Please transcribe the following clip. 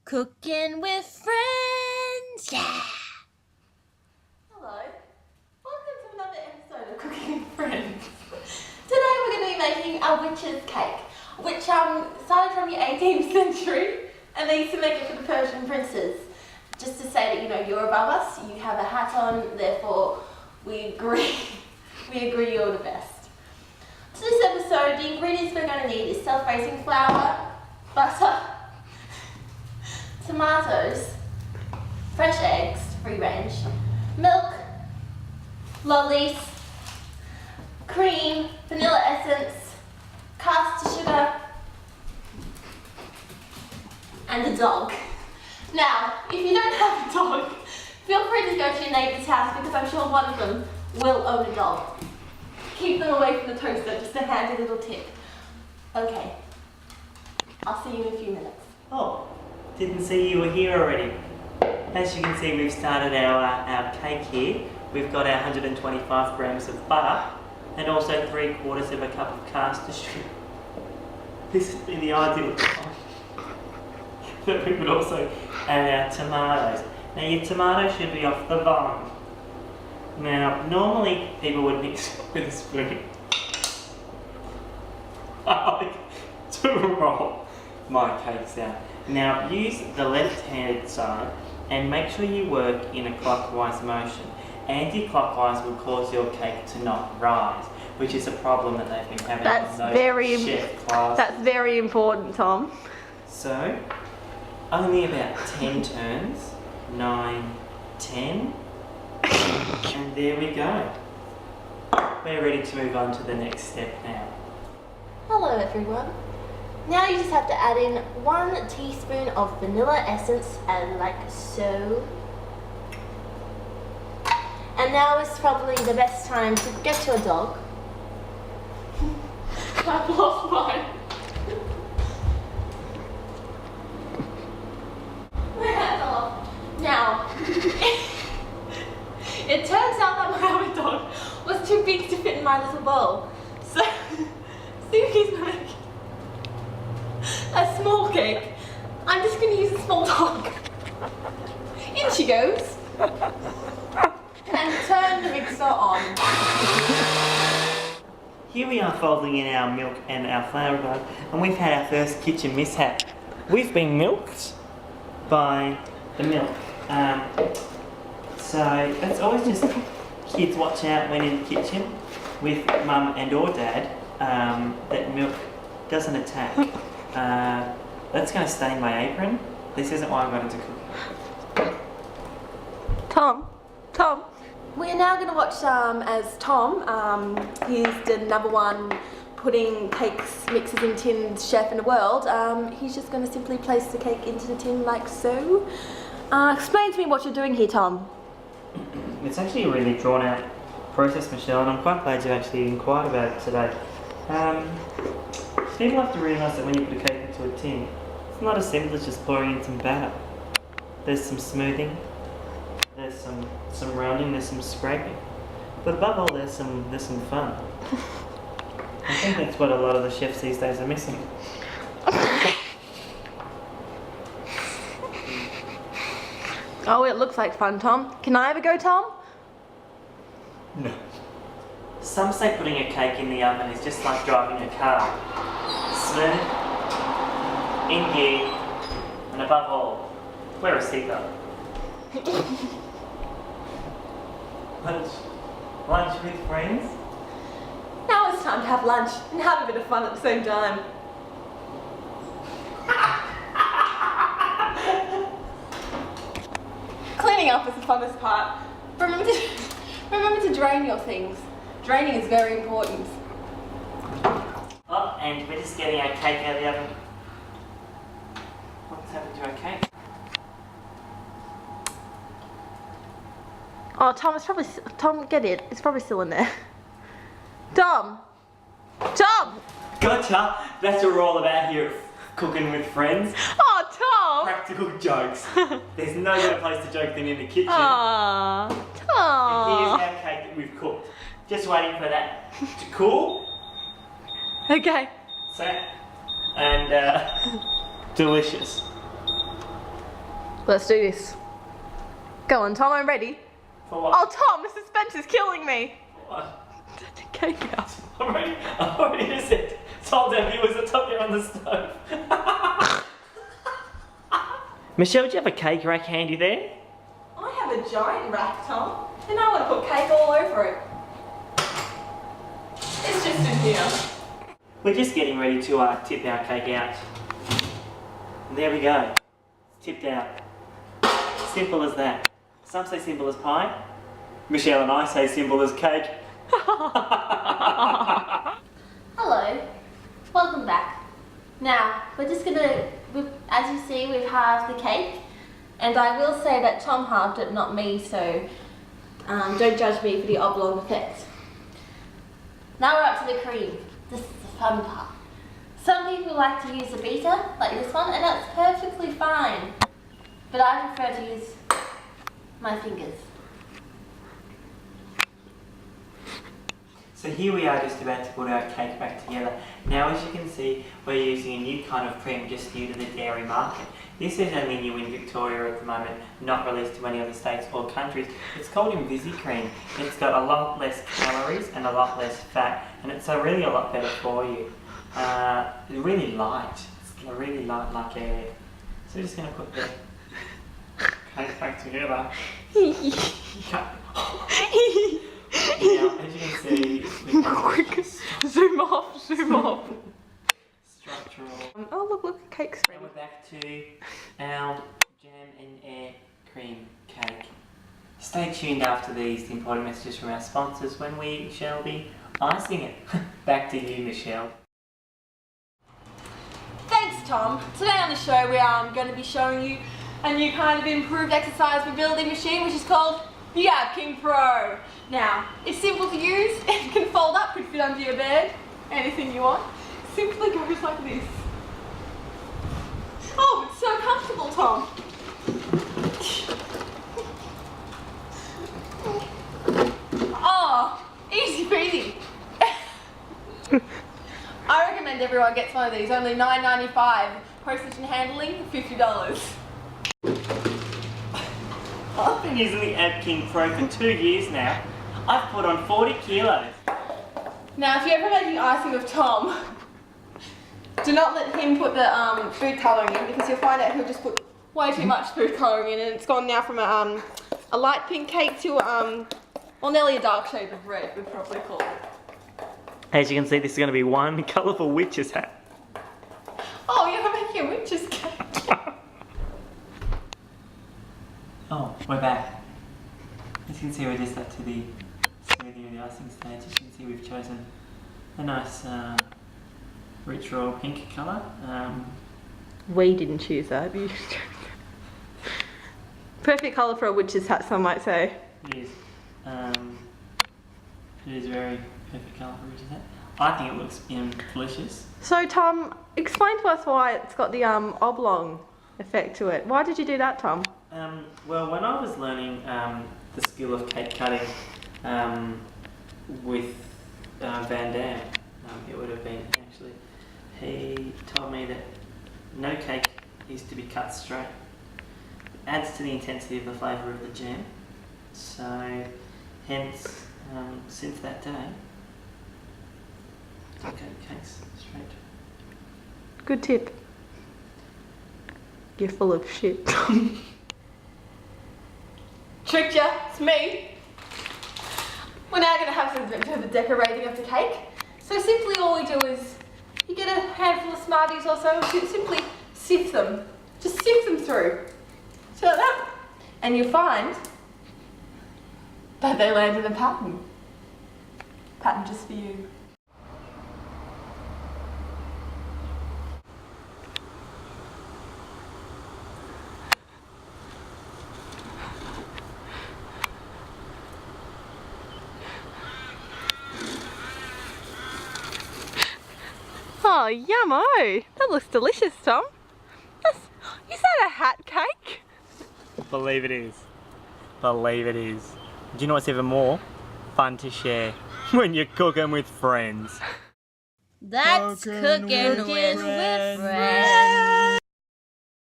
Cooking with friends, yeah! Hello, welcome to another episode of Cooking with Friends. Today we're going to be making a witch's cake, which started from the 18th century, and they used to make it for the Persian princes. Just to say that, you know, you're above us, you have a hat on, therefore we agree you're the best. To this episode, the ingredients we're going to need is self-raising flour, butter, tomatoes, fresh eggs, free range, milk, lollies, cream, vanilla essence, caster sugar, and a dog. Now, if you don't have a dog, feel free to go to your neighbour's house because I'm sure one of them will own a dog. Keep them away from the toaster, just a handy little tip. Okay, I'll see you in a few minutes. Oh, didn't see you were here already. As you can see, we've started our cake here. We've got our 125 grams of butter and also 3/4 of a cup of caster sugar. This is in the ideal time. But we would also add our tomatoes. Now your tomato should be off the vine. Now, normally people would mix with a spoon. I like to roll my cakes out. Now use the left-handed side and make sure you work in a clockwise motion. Anti-clockwise will cause your cake to not rise, which is a problem that they've been having in those chef classes. That's very important, Tom. So, only about 10 turns, 9, 10, and there we go. We're ready to move on to the next step now. Hello everyone. Now you just have to add in 1 teaspoon of vanilla essence, and like so. And now is probably the best time to get your dog. I've lost mine. My hat's off. Now, it turns out that my other dog was too big to fit in my little bowl. So, Suki's gonna make a small cake. I'm just going to use a small dog. In she goes. And turn the mixer on. Here we are folding in our milk and our flour dough, and we've had our first kitchen mishap. We've been milked by the milk. So that's always just kids watch out when in the kitchen with mum and or dad that milk doesn't attack. That's going to stain my apron. This isn't why I got into cooking. Tom. We are now going to watch as Tom, he's the #1 pudding cakes mixes in tins chef in the world. He's just going to simply place the cake into the tin like so. Explain to me what you're doing here, Tom. It's actually a really drawn out process, Michelle, and I'm quite glad you actually inquired about it today. People have to realise that when you put a cake into a tin, it's not as simple as just pouring in some batter. There's some smoothing, there's some rounding, there's some scraping, but above all there's some fun. I think that's what a lot of the chefs these days are missing. Oh, it looks like fun, Tom. Can I have a go, Tom? No. Some say putting a cake in the oven is just like driving a car. Smooth, in gear, and above all, wear a seatbelt. Lunch with friends? Now it's time to have lunch and have a bit of fun at the same time. Cleaning up is the funnest part. Remember to drain your things. Draining is very important. Oh, and we're just getting our cake out of the oven. What's happened to our cake? Oh, Tom, get it. It's probably still in there. Tom! Gotcha! That's what we're all about here at Cooking with Friends. Oh, Tom! Practical jokes. There's no better place to joke than in the kitchen. Aww, And here's Tom. our cake that we've cooked. Just waiting for that to cool. Okay. So, and delicious. Let's do this. Go on, Tom, I'm ready. For what? Oh, Tom, the suspense is killing me. What? Cake out. I've already said, told our viewers the top here on the stove. Michelle, do you have a cake rack handy there? I have a giant rack, Tom, and I want to put cake all over it. It's just in here. We're just getting ready to tip our cake out. And there we go. It's tipped out. Simple as that. Some say simple as pie. Michelle and I say simple as cake. Hello, welcome back. Now, we're just gonna, as you see, we've halved the cake. And I will say that Tom halved it, not me, so don't judge me for the oblong effect. Now we're up to the cream. This is the fun part. Some people like to use a beater, like this one, and that's perfectly fine. But I prefer to use my fingers. So here we are just about to put our cake back together. Now as you can see, we're using a new kind of cream just new to the dairy market. This is only new in Victoria at the moment, not released to any other states or countries. It's called Invisi Cream. It's got a lot less calories and a lot less fat, and it's really a lot better for you. It's really light. It's really light like air. So we're just going to put the cake back together. Now, as you can see, we've got Zoom off, zoom off. structural. Oh look, the cake's And ready. we're back to our jam and air cream cake. Stay tuned after these important messages from our sponsors when we shall be icing it. Back to you, Michelle. Thanks, Tom. Today on the show we are going to be showing you a new kind of improved exercise mobility machine, which is called the Ab King Pro. Now, it's simple to use, it can fold up, could fit under your bed, anything you want. Simply goes like this. Oh, it's so comfortable, Tom. Oh, easy peasy. I recommend everyone gets one of these, only $9.95. Postage and handling, $50. I've been using the Ab King Pro for 2 years now. I've put on 40 kilos. Now, if you're ever making icing with Tom, do not let him put the food colouring in, because you'll find out he'll just put way too much food colouring in, and it's gone now from a light pink cake to well, nearly a dark shade of red, we'd probably call it. As you can see, this is going to be one colourful witch's hat. Oh, you're making a witch's cake. Oh, we're back. As you can see, we're just up to the smoothing of the icing stage. As you can see, we've chosen a nice rich royal pink colour. We didn't choose that. You perfect colour for a witch's hat, some might say. It is. It is very perfect colour for a witch's hat. I think it looks delicious. So Tom, explain to us why it's got the oblong effect to it. Why did you do that, Tom? Well, when I was learning the skill of cake cutting with Van Dam, it would have been actually, he told me that no cake is to be cut straight. It adds to the intensity of the flavour of the jam. So, hence, since that day, I cut cakes straight. Good tip. You're full of shit. Tricked ya, it's me. We're now going to have some bit of the decorating of the cake. So simply all we do is, you get a handful of Smarties or so, simply sift them. Just sift them through. So like that. And you'll find that they land in a pattern. Pattern just for you. Oh, yummo! That looks delicious, Tom. Is that a hat cake? Believe it is. Believe it is. Do you know what's even more fun to share? When you're cooking with friends. That's cooking with friends.